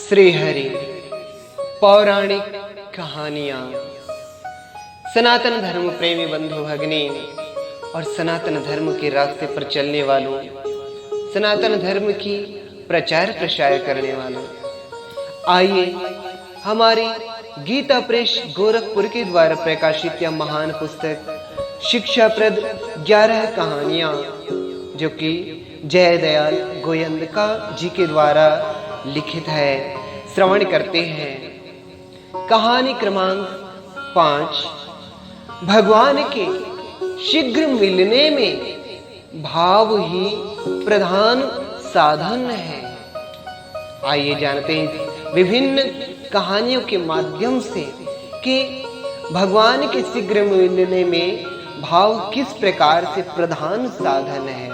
श्री हरि पौराणिक कहानियां। सनातन धर्म प्रेमी बंधु भगिनी और सनातन धर्म के रास्ते पर चलने वालों, सनातन धर्म की प्रचार प्रसार करने वालों, आइए हमारी गीता प्रेस गोरखपुर के द्वारा प्रकाशित यह महान पुस्तक शिक्षाप्रद 11 कहानियां, जो कि जयदयाल गोयंदका जी के द्वारा लिखित है, श्रवण करते हैं। कहानी क्रमांक 5। भगवान के शीघ्र मिलने में भाव ही प्रधान साधन है। आइए जानते हैं विभिन्न कहानियों के माध्यम से कि भगवान के शीघ्र मिलने में भाव किस प्रकार से प्रधान साधन है।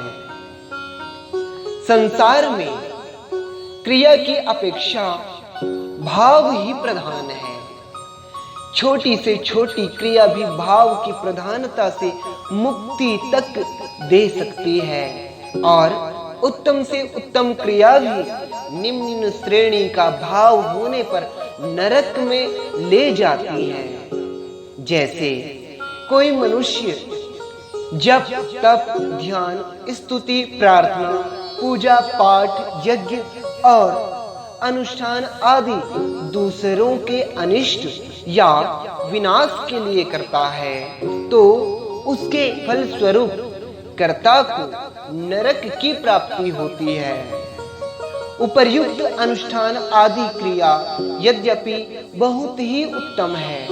संसार में क्रिया की अपेक्षा भाव ही प्रधान है। छोटी से छोटी क्रिया भी भाव की प्रधानता से मुक्ति तक दे सकती है, और उत्तम से उत्तम क्रिया भी निम्न श्रेणी का भाव होने पर नरक में ले जाती है। जैसे कोई मनुष्य जप तप ध्यान स्तुति प्रार्थना पूजा पाठ यज्ञ और अनुष्ठान आदि दूसरों के अनिष्ट या विनाश के लिए करता है, तो उसके फल स्वरूप कर्ता को नरक की प्राप्ति होती है। उपर्युक्त अनुष्ठान आदि क्रिया यद्यपि बहुत ही उत्तम है,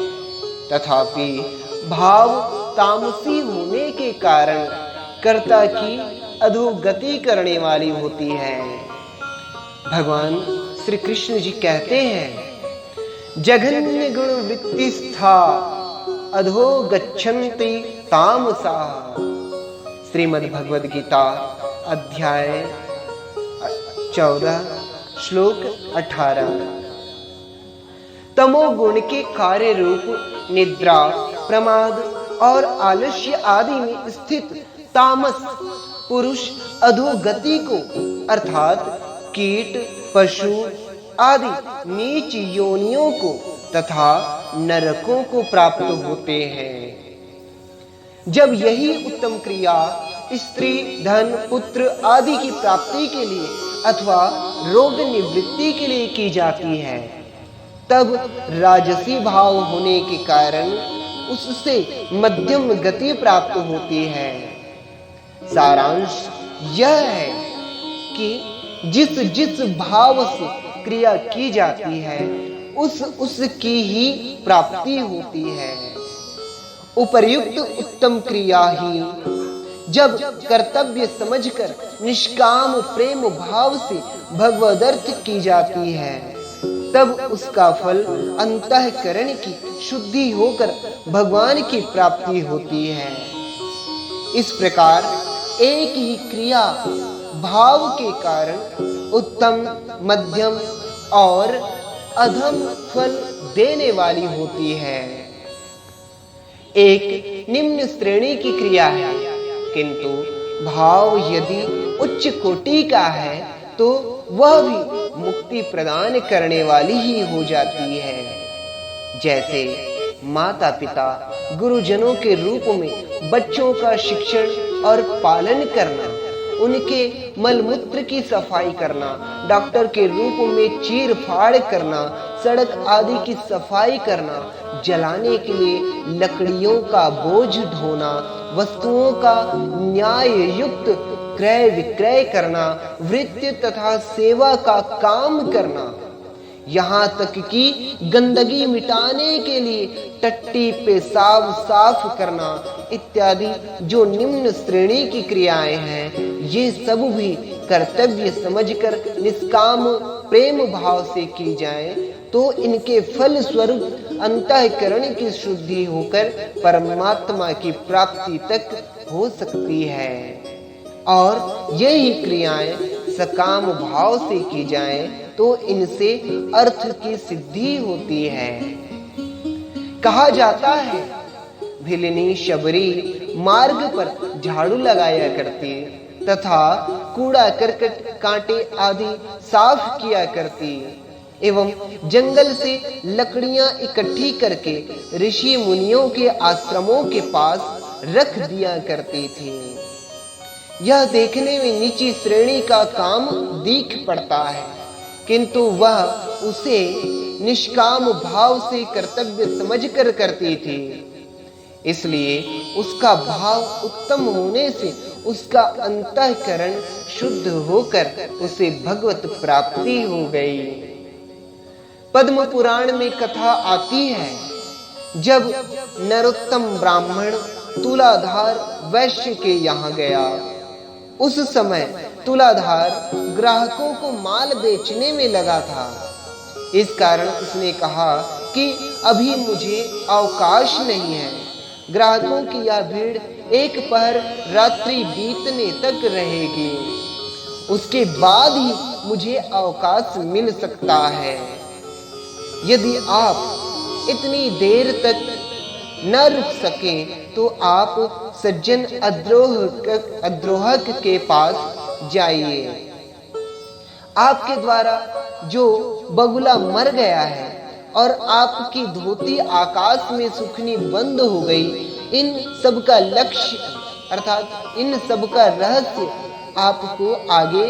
तथापि भाव तामसी होने के कारण कर्ता की अधोगति करने वाली होती है। भगवान श्री कृष्ण जी कहते हैं, जघन्य गुण वृत्ति स्था अधो गच्छन्ति तामसा। श्रीमद् भगवद गीता अध्याय 14 श्लोक 18। तमोगुण के कार्य रूप निद्रा प्रमाद और आलस्य आदि में स्थित तामस पुरुष अधोगति को अर्थात कीट पशु आदि नीच योनियों को तथा नरकों को प्राप्त होते हैं। जब यही उत्तम क्रिया स्त्री धन पुत्र आदि की प्राप्ति के लिए अथवा रोग निवृत्ति के लिए की जाती है, तब राजसी भाव होने के कारण उससे मध्यम गति प्राप्त होती है। सारांश यह है कि जिस जिस भाव से क्रिया की जाती है उसकी ही प्राप्ति होती है। उपर्युक्त उत्तम क्रिया ही जब कर्तव्य समझकर निष्काम प्रेम भाव से भगवदर्थ की जाती है, तब उसका फल अंतःकरण की शुद्धि होकर भगवान की प्राप्ति होती है। इस प्रकार एक ही क्रिया भाव के कारण उत्तम मध्यम और अधम फल देने वाली होती है। एक निम्न श्रेणी की क्रिया है, किंतु भाव यदि उच्च कोटि का है तो वह भी मुक्ति प्रदान करने वाली ही हो जाती है। जैसे माता पिता गुरुजनों के रूप में बच्चों का शिक्षण और पालन करना, उनके मलमूत्र की सफाई करना, डॉक्टर के रूप में चीर फाड़ करना, सड़क आदि की सफाई करना, जलाने के लिए लकड़ियों का बोझ ढोना, वस्तुओं का न्याय युक्त क्रय विक्रय करना, वृत्ति तथा सेवा का काम करना, यहाँ तक कि गंदगी मिटाने के लिए टट्टी पेशाब साफ करना इत्यादि जो निम्न श्रेणी की क्रियाएं हैं, ये सब भी कर्तव्य समझकर निष्काम प्रेम भाव से की जाए तो इनके फल स्वरूप अंतःकरण की शुद्धि होकर परमात्मा की प्राप्ति तक हो सकती है। और यही क्रियाएं सकाम भाव से की जाएं तो इनसे अर्थ की सिद्धि होती है। कहा जाता है, भिलिनी शबरी मार्ग पर झाड़ू लगाया करती तथा कूड़ा करकट कांटे आदि साफ किया करती, एवं जंगल से लकड़ियां इकट्ठी करके ऋषि मुनियों के आश्रमों के पास रख दिया करती थी। यह देखने में नीची श्रेणी का काम दिख पड़ता है, किंतु वह उसे निष्काम भाव से कर्तव्य समझकर करती थी। इसलिए उसका भाव उत्तम होने से उसका अंतःकरण शुद्ध होकर उसे भगवत प्राप्ति हो गई। पद्म पुराण में कथा आती है, जब नरोत्तम ब्राह्मण तुलाधार वैश्य के यहाँ गया, उस समय तुलाधार ग्राहकों को माल बेचने में लगा था। इस कारण उसने कहा कि अभी मुझे अवकाश नहीं है। ग्राहकों की यह भीड़ एक पहर रात्रि बीतने तक रहेगी, उसके बाद ही मुझे अवकाश मिल सकता है। यदि आप इतनी देर तक न रुक सकें तो आप सज्जन अद्रोहक के पास जाइए। आपके द्वारा जो बगुला मर गया है और आपकी धोती आकाश में सूखनी बंद हो गई, इन सब का लक्ष्य अर्थात इन सब का रहस्य आपको आगे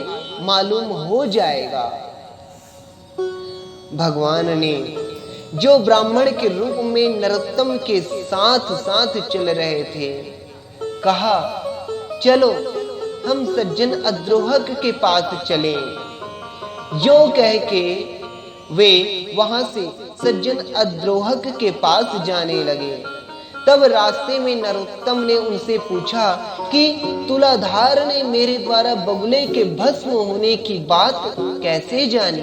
मालूम हो जाएगा। भगवान ने जो ब्राह्मण के रूप में नरोत्तम के साथ साथ चल रहे थे, कहा, चलो हम सज्जन अद्रोहक के पास चलें। यो कह के वे वहां से सज्जन अद्रोहक के पास जाने लगे। तब रास्ते में नरोत्तम ने उनसे पूछा कि तुलाधार ने मेरे द्वारा बगुले के भस्म होने की बात कैसे जानी।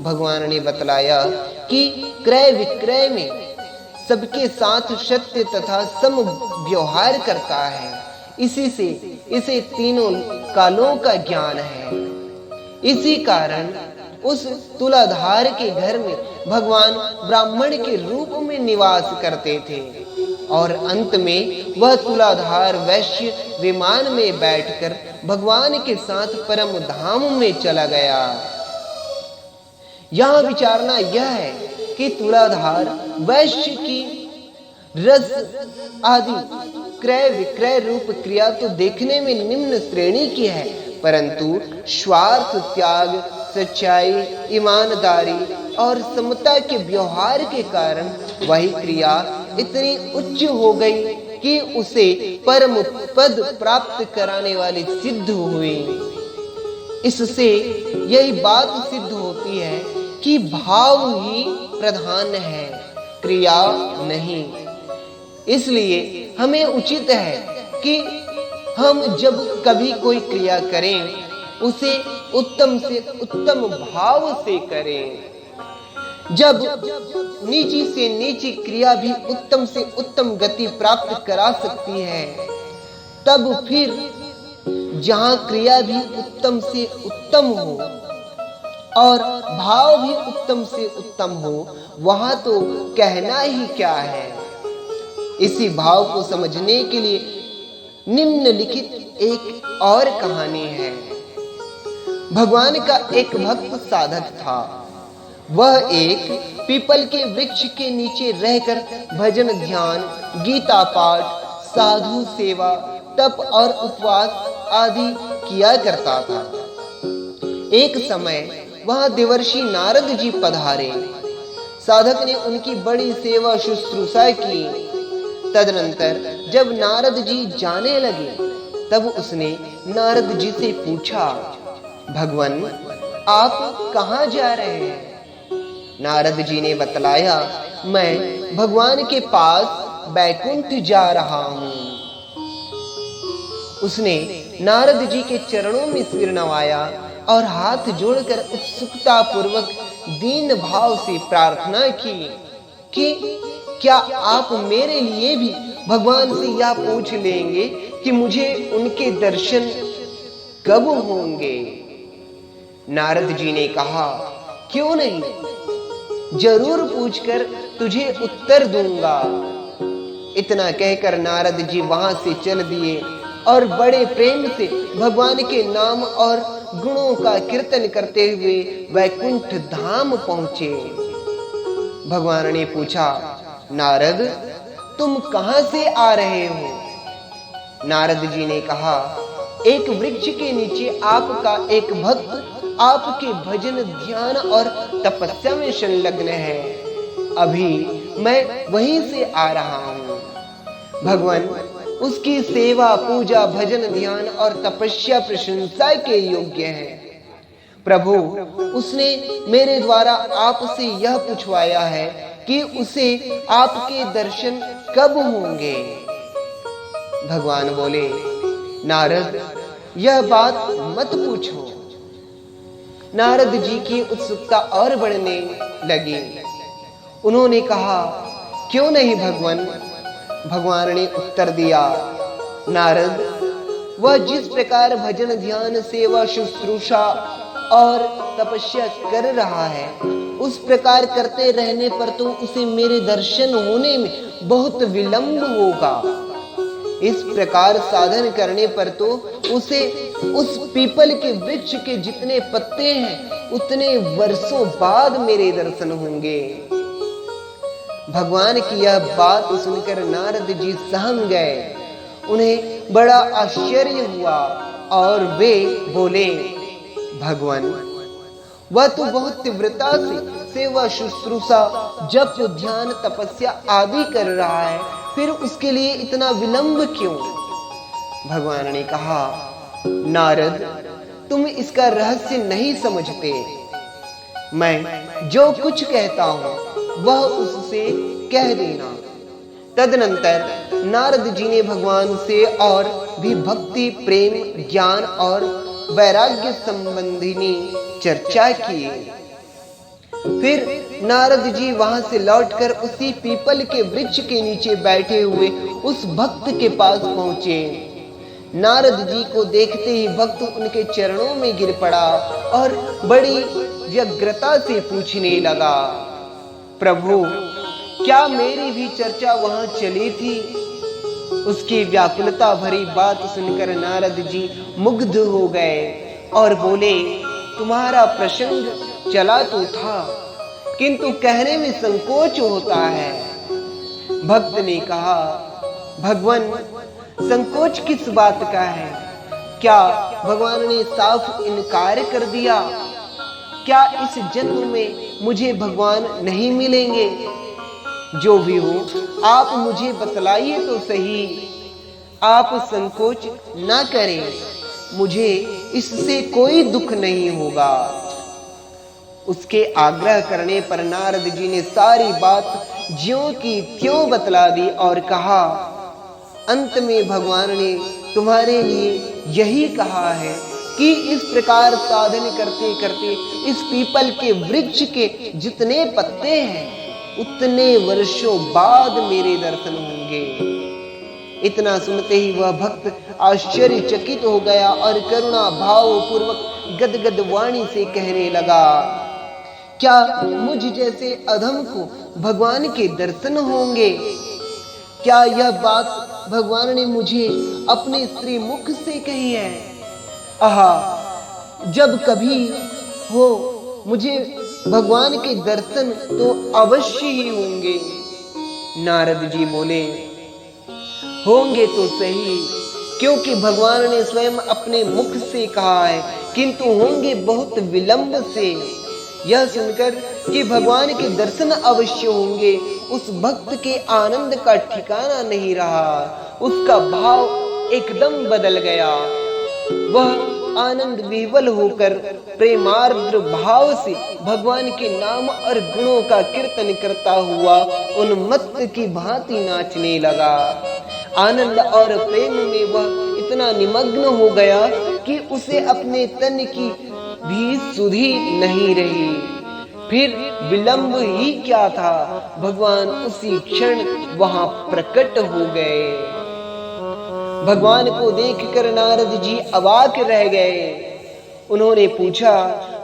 भगवान ने बतलाया कि क्रय विक्रय में सबके साथ सत्य तथा सम व्यवहार करता है, इसी से इसे तीनों कालों का ज्ञान है। इसी कारण उस तुलाधार के घर में भगवान ब्राह्मण के रूप में निवास करते थे और अंत में वह तुलाधार वैश्य विमान में बैठकर भगवान के साथ परम धाम में चला गया। यहाँ विचारना यह है कि तुलाधार वैश्य की रस आदि क्रय विक्रय रूप क्रिया तो देखने में निम्न श्रेणी की है, परंतु स्वार्थ त्याग, सच्चाई, ईमानदारी और समता के व्यवहार के कारण वही क्रिया इतनी उच्च हो गई कि उसे परम पद प्राप्त कराने वाली सिद्ध हुई। इससे यही बात सिद्ध होती है कि भाव ही प्रधान है, क्रिया नहीं। इसलिए हमें उचित है कि हम जब कभी कोई क्रिया करें उसे उत्तम से उत्तम भाव से करें। जब नीची से नीची क्रिया भी उत्तम से उत्तम गति प्राप्त करा सकती है, तब फिर जहां क्रिया भी उत्तम से उत्तम हो और भाव भी उत्तम से उत्तम हो, वहां तो कहना ही क्या है। इसी भाव को समझने के लिए निम्नलिखित एक और कहानी है। भगवान का एक भक्त साधक था। वह एक पीपल के वृक्ष के नीचे रहकर भजन, ध्यान, गीता पाठ, साधु सेवा, तप और उपवास आदि किया करता था। एक समय वहां देवर्षि नारद जी पधारे। साधक ने उनकी बड़ी सेवा शुश्रूषा की। तदनंतर जब नारद जी जाने लगे, तब उसने नारद जी से पूछा, भगवान आप कहाँ जा रहे हैं? नारद जी ने बतलाया, मैं भगवान के पास बैकुंठ जा रहा हूँ। उसने नारद जी के चरणों में सिर नवाया और हाथ जोड़कर उत्सुकता पूर्वक दीन भाव से प्रार्थना की कि क्या आप मेरे लिए भी भगवान से यह पूछ लेंगे कि मुझे उनके दर्शन कब होंगे? नारद जी ने कहा, क्यों नहीं, जरूर पूछकर तुझे उत्तर दूंगा। इतना कहकर नारद जी वहां से चल दिए और बड़े प्रेम से भगवान के नाम और गुणों का कीर्तन करते हुए वैकुंठ धाम पहुंचे। भगवान ने पूछा, नारद तुम कहां से आ रहे हो? नारद जी ने कहा, एक वृक्ष के नीचे आपका एक भक्त आपके भजन ध्यान और तपस्या में संलग्न है। अभी मैं वहीं से आ रहा हूं। भगवान उसकी सेवा पूजा भजन ध्यान और तपस्या प्रशंसा के योग्य है। प्रभु उसने मेरे द्वारा आपसे यह पूछवाया है कि उसे आपके दर्शन कब होंगे? भगवान बोले, नारद यह बात मत पूछो। नारद जी की उत्सुकता और बढ़ने लगी। उन्होंने कहा, क्यों नहीं भगवान? भगवान ने उत्तर दिया, नारद वह जिस प्रकार भजन ध्यान सेवा शुश्रूषा और तपस्या कर रहा है, उस प्रकार करते रहने पर तो उसे मेरे दर्शन होने में बहुत विलंब होगा। इस प्रकार साधन करने पर तो उसे उस पीपल के वृक्ष के जितने पत्ते हैं उतने वर्षों बाद मेरे दर्शन होंगे। भगवान की यह बात सुनकर नारद जी सहम गए। उन्हें बड़ा आश्चर्य हुआ और वे बोले, भगवान वह तो बहुत तीव्रता से सेवा शुश्रूषा जप ध्यान तपस्या आदि कर रहा है, फिर उसके लिए इतना विलंब क्यों? भगवान ने कहा, नारद तुम इसका रहस्य नहीं समझते। मैं जो कुछ कहता हूं वह उससे कह देना। तदनंतर नारद जी ने भगवान से और भी भक्ति प्रेम ज्ञान और वैराग्य संबंधिनी चर्चा की। फिर नारद जी वहां से लौटकर उसी पीपल के वृक्ष के नीचे बैठे हुए उस भक्त के पास पहुंचे। नारद जी को देखते ही भक्त उनके चरणों में गिर पड़ा और बड़ी व्यग्रता से पूछने लगा, प्रभु क्या मेरी भी चर्चा वहां चली थी? उसकी व्याकुलता भरी बात सुनकर नारद जी मुग्ध हो गए और बोले, तुम्हारा प्रसंग चला तो था, किंतु कहने में संकोच होता है। भक्त ने कहा, भगवान संकोच किस बात का है? क्या भगवान ने साफ इनकार कर दिया? क्या इस जन्म में मुझे भगवान नहीं मिलेंगे? जो भी हो आप मुझे बतलाइए तो सही। आप संकोच ना करें, मुझे इससे कोई दुख नहीं होगा। उसके आग्रह करने पर नारद जी ने सारी बात ज्यों की त्यों बतला दी और कहा, अंत में भगवान ने तुम्हारे लिए यही कहा है कि इस प्रकार साधन करते करते इस पीपल के वृक्ष के जितने पत्ते हैं उतने वर्षों बाद मेरे दर्शन होंगे। इतना सुनते ही वह भक्त आश्चर्यचकित हो गया और करुणा भाव पूर्वक गदगद वाणी से कहने लगा, क्या मुझ जैसे अधम को भगवान के दर्शन होंगे? क्या यह बात भगवान ने मुझे अपने स्त्री मुख से कही है? आहा, जब कभी हो मुझे भगवान के दर्शन तो अवश्य ही होंगे। नारद जी बोले, होंगे तो सही, क्योंकि भगवान ने स्वयं अपने मुख से कहा है, किंतु होंगे बहुत विलंब से। यह सुनकर कि भगवान के दर्शन अवश्य होंगे, उस भक्त के आनंद का ठिकाना नहीं रहा। उसका भाव एकदम बदल गया। वह आनंद विह्वल होकर प्रेमार्द्र भाव से भगवान के नाम और गुणों का कीर्तन करता हुआ उन्मत्त की भांति नाचने लगा। आनंद और प्रेम में वह इतना निमग्न हो गया कि उसे अपने तन की भी सुधि नहीं रही। फिर विलंब ही क्या था, भगवान उसी क्षण वहां प्रकट हो गए। भगवान को देखकर नारद जी अवाक रह गए। उन्होंने पूछा,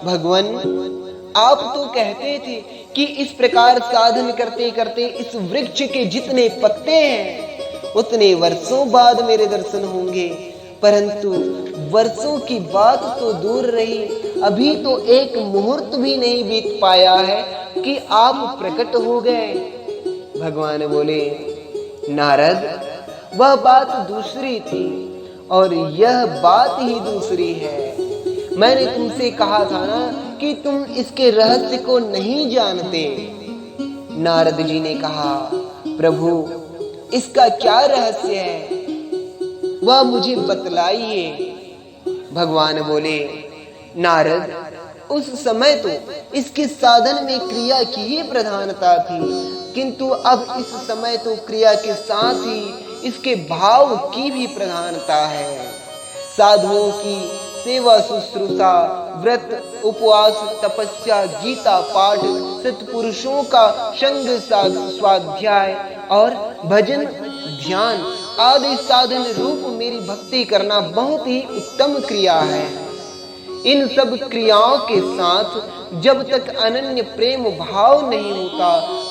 भगवान आप तो कहते थे कि इस प्रकार साधन करते करते इस वृक्ष के जितने पत्ते हैं उतने वर्षों बाद मेरे दर्शन होंगे, परंतु वर्षों की बात तो दूर रही, अभी तो एक मुहूर्त भी नहीं बीत पाया है कि आप प्रकट हो गए। भगवान बोले, नारद, वह बात दूसरी थी और यह बात ही दूसरी है। मैंने तुमसे कहा था ना कि तुम इसके रहस्य को नहीं जानते। नारद जी ने कहा, प्रभु, इसका क्या रहस्य है, वह मुझे बतलाइए। भगवान बोले, नारद, उस समय तो इसके साधन में क्रिया की ही प्रधानता थी, किंतु अब इस समय तो क्रिया के साथ ही इसके भाव की भी प्रधानता है। साधुओं की सेवा शुश्रूषा, व्रत उपवास तपस्या, गीता पाठ, सत्पुरुषों का संग स्वाध्याय और भजन ध्यान आदि साधन रूप मेरी भक्ति करना बहुत ही उत्तम क्रिया है। इन सब क्रियाओं के साथ जब तक अनन्य प्रेम भाव नहीं होता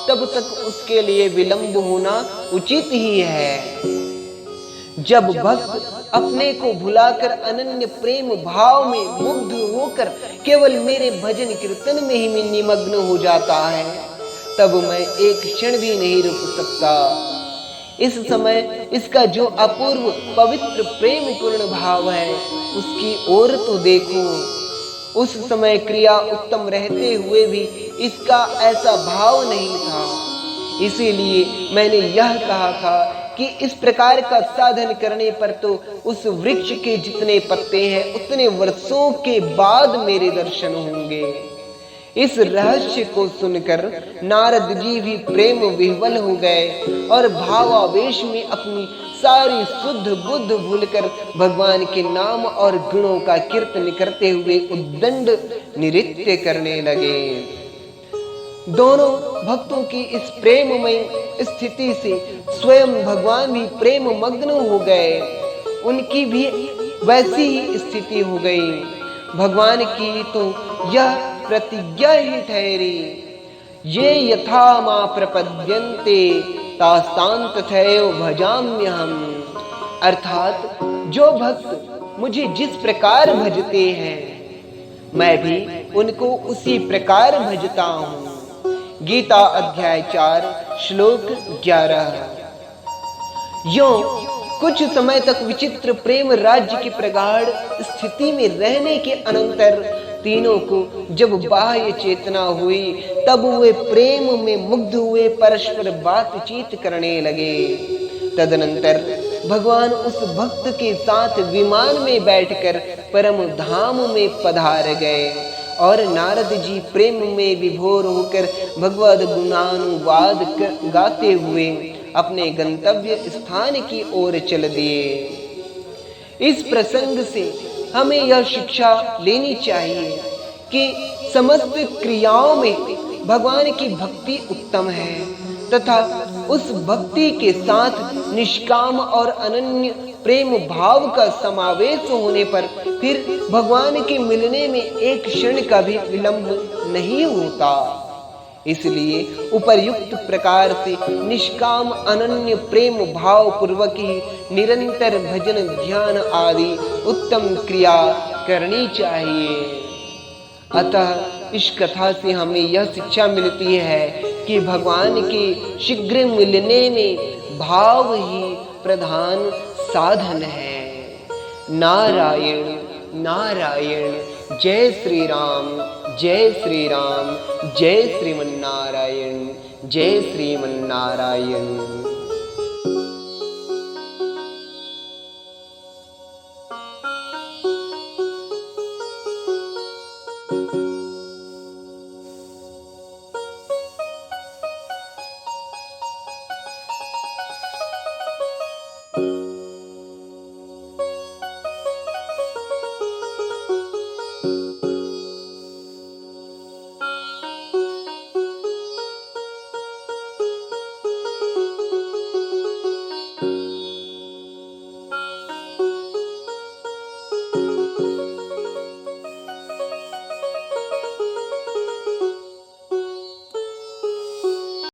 तब तक उसके लिए विलंब होना उचित ही है। जब भक्त अपने को भुलाकर अनन्य प्रेम भाव में मुग्ध होकर केवल मेरे भजन कीर्तन में ही निमग्न हो जाता है, तब मैं एक क्षण भी नहीं रुक सकता। इस समय इसका जो अपूर्व पवित्र प्रेम पूर्ण भाव है उसकी ओर तो देखो। उस समय क्रिया उत्तम रहते हुए भी इसका ऐसा भाव नहीं था। इसीलिए मैंने यह कहा था कि इस प्रकार का साधन करने पर तो उस वृक्ष के जितने पत्ते हैं उतने वर्षों के बाद मेरे दर्शन होंगे। इस रहस्य को सुनकर नारद जी भी प्रेम विह्वल हो गए और भावावेश में अपनी सारी शुद्ध बुद्ध भूलकर भगवान के नाम और गुणों का कीर्तन करते हुए उद्दंड नृत्य करने लगे। दोनों भक्तों की इस प्रेममय स्थिति से स्वयं भगवान भी प्रेम मग्न हो गए। उनकी भी वैसी ही स्थिति हो गई। भगवान की तो यह प्रतिज्ञा ही ठहरी, ये यथा मां प्रपद्यन्ते तासां तथैव भजाम्यहम्। अर्थात जो भक्त मुझे जिस प्रकार भजते हैं मैं भी उनको उसी प्रकार भजता हूँ। गीता अध्याय 4 श्लोक 11। यों कुछ समय तक विचित्र प्रेम राज्य की प्रगाढ़ स्थिति में रहने के अनंतर तीनों को जब बाह्य चेतना हुई तब वे प्रेम में मुग्ध हुए परस्पर बातचीत करने लगे। तदनंतर भगवान उस भक्त के साथ विमान में बैठकर परम धाम में पधार गए और नारद जी प्रेम में विभोर होकर भगवद गुणानुवाद गाते हुए अपने गंतव्य स्थान की ओर चल दिए। इस प्रसंग से हमें यह शिक्षा लेनी चाहिए कि समस्त क्रियाओं में भगवान की भक्ति उत्तम है तथा उस भक्ति के साथ निष्काम और अनन्य प्रेम भाव का समावेश होने पर फिर भगवान के मिलने में एक क्षण का भी विलंब नहीं होता। इसलिए उपर्युक्त प्रकार से निष्काम अनन्य प्रेम भाव पूर्वक ही निरंतर भजन ध्यान आदि उत्तम क्रिया करनी चाहिए। अतः इस कथा से हमें यह शिक्षा मिलती है कि भगवान के शीघ्र मिलने में भाव ही प्रधान साधन है। नारायण नारायण, जय श्री राम, जय श्री राम, जय श्रीमन्नारायण, जय श्रीमन्नारायण।